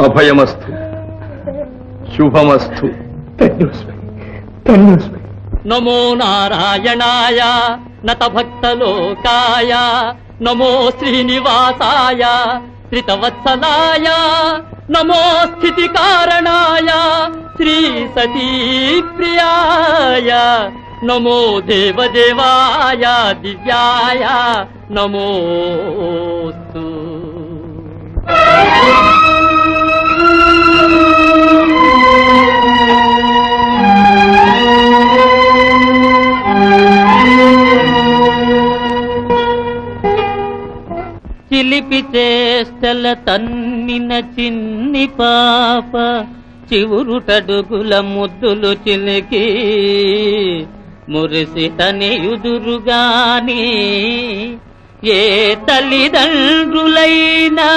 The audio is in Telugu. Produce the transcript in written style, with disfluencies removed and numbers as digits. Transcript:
అభయమస్తు, శుభమస్తు. నమో నారాయణాయ నత భక్తలోకాయ, నమో శ్రీనివాసాయ త్రితవత్సలాయ, నమో స్థితి కారణాయ శ్రీ సతీ ప్రియాయ, నమో దేవదేవాయ దివ్యాయ నమోస్తు. చిలిపి చేష్టల తన్నిన చిన్ని పాప, చివురుటడుగుల ముద్దులు చిలికి మురిసి తనయుదురుగాని ఏ తల్లిదండ్రులైనా